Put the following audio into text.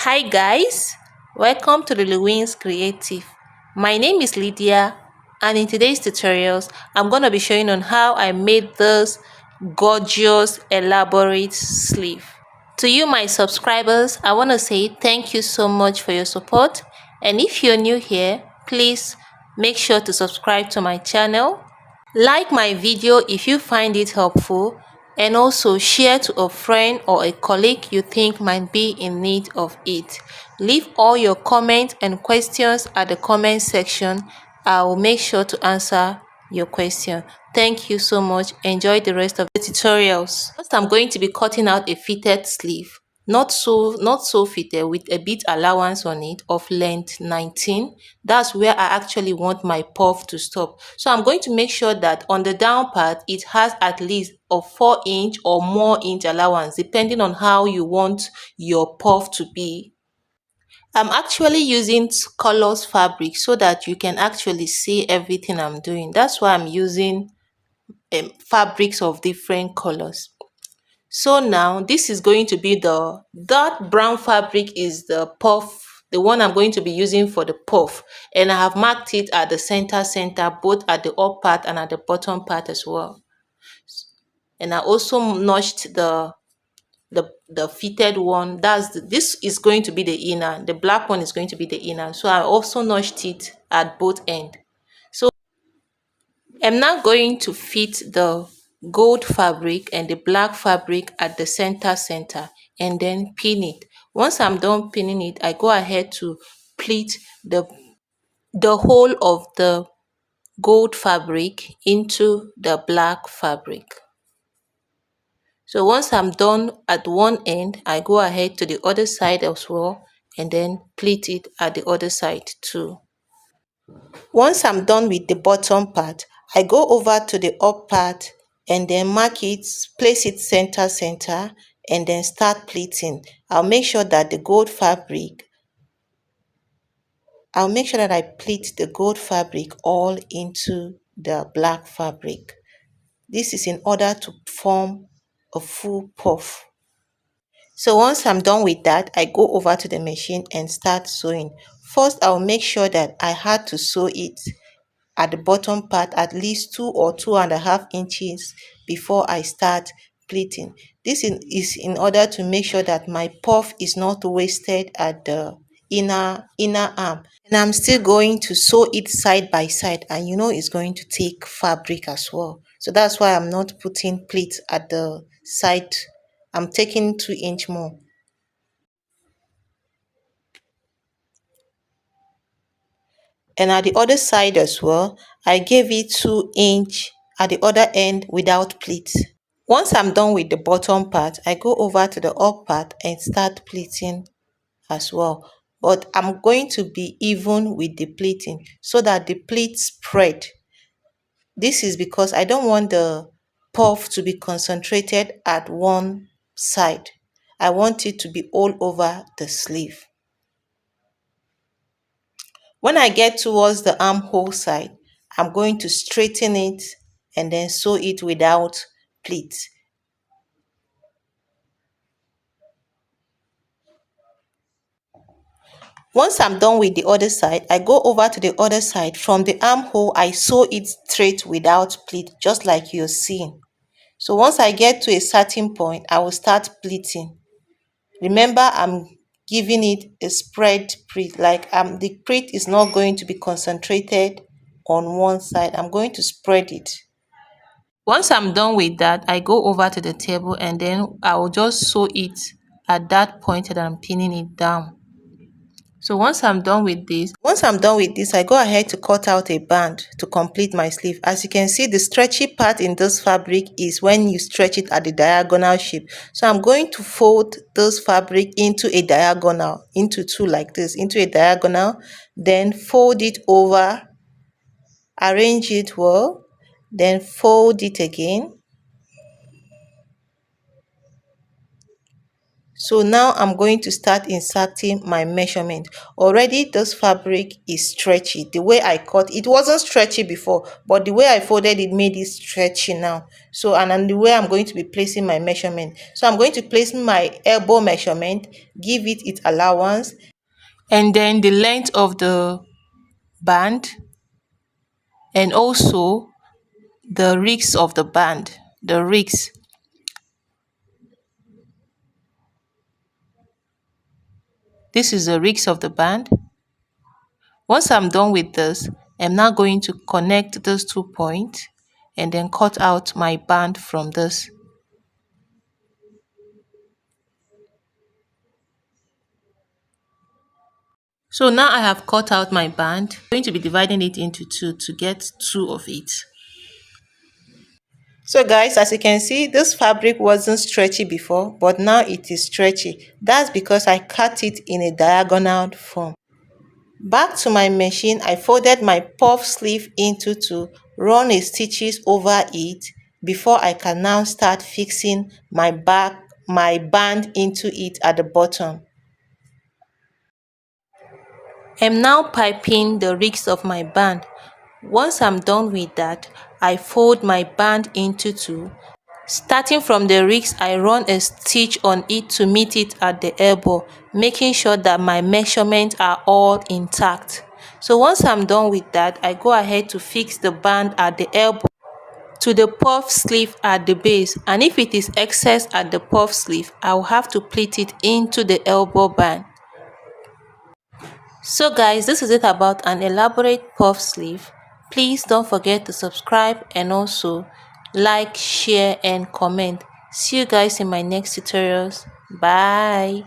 Hi guys, welcome to the Louise Creative. My name is Lydia, and in today's tutorials I'm going to be showing on how I made this gorgeous elaborate sleeve. To you my subscribers, I want to say thank you so much for your support, and if you're new here, please make sure to subscribe to my channel. Like my video if you find it helpful, and also share to a friend or a colleague you think might be in need of it. Leave all your comments and questions at the comment section. I will make sure to answer your question. Thank you so much. Enjoy the rest of the tutorials. First, I'm going to be cutting out a fitted sleeve. Not so fitted, with a bit allowance on it of length 19. That's where I actually want my puff to stop. So I'm going to make sure that on the down part it has at least a 4 inch or more inch allowance, depending on how you want your puff to be. I'm actually using colors fabric so that you can actually see everything I'm doing. That's why I'm using fabrics of different colors. So now this is going to be the dark brown fabric is the puff, the one I'm going to be using for the puff, and I have marked it at the center, both at the up part and at the bottom part as well. And I also notched the fitted one. This is going to be the inner, the black one is going to be the inner, so I also notched it at both ends. So I'm now going to fit the gold fabric and the black fabric at the center and then pin it. Once I'm done pinning it, I go ahead to pleat the whole of the gold fabric into the black fabric. So once I'm done at one end, I go ahead to the other side as well and then pleat it at the other side too. Once I'm done with the bottom part, I go over to the up part and then mark it, place it center, and then start pleating. I'll make sure that I pleat the gold fabric all into the black fabric. This is in order to form a full puff. So once I'm done with that, I go over to the machine and start sewing. First, I'll make sure that I had to sew it at the bottom part at least 2 or 2.5 inches before I start pleating. This is in order to make sure that my puff is not wasted at the inner arm. And I'm still going to sew it side by side, and you know it's going to take fabric as well. So that's why I'm not putting pleats at the side. I'm taking 2 inch more. And at the other side as well, I gave it 2 inch at the other end without pleats. Once I'm done with the bottom part, I go over to the up part and start pleating as well. But I'm going to be even with the pleating so that the pleats spread. This is because I don't want the puff to be concentrated at one side. I want it to be all over the sleeve. When I get towards the armhole side, I'm going to straighten it and then sew it without pleats. Once I'm done with the other side, I go over to the other side. From the armhole, I sew it straight without pleat, just like you're seeing. So once I get to a certain point, I will start pleating. Remember, I'm giving it a spread pleat, like the pleat is not going to be concentrated on one side. I'm going to spread it. Once I'm done with that, I go over to the table and then I will just sew it at that point that I'm pinning it down. So once I'm done with this, I go ahead to cut out a band to complete my sleeve. As you can see, the stretchy part in this fabric is when you stretch it at the diagonal shape. So I'm going to fold this fabric into a diagonal, into two like this, into a diagonal, then fold it over, arrange it well, then fold it again. So now I'm going to start inserting my measurement. Already this fabric is stretchy. The way I cut it wasn't stretchy before, but the way I folded it made it stretchy now. So and then the way I'm going to be placing my measurement. So I'm going to place my elbow measurement, give it its allowance, and then the length of the band, and also the rigs of the band, the rigs. This is the rigs of the band. Once I'm done with this, I'm now going to connect those 2 points and then cut out my band from this. So now I have cut out my band. I'm going to be dividing it into two to get two of it. So guys, as you can see, this fabric wasn't stretchy before, but now it is stretchy. That's because I cut it in a diagonal form. Back to my machine, I folded my puff sleeve into two, run a stitches over it before I can now start fixing my band into it at the bottom. I'm now piping the rigs of my band. Once I'm done with that, I fold my band into two. Starting from the rigs, I run a stitch on it to meet it at the elbow, making sure that my measurements are all intact. So once I'm done with that, I go ahead to fix the band at the elbow to the puff sleeve at the base, and if it is excess at the puff sleeve, I will have to pleat it into the elbow band. So guys, this is it about an elaborate puff sleeve. Please don't forget to subscribe and also like, share and comment. See you guys in my next tutorials. Bye.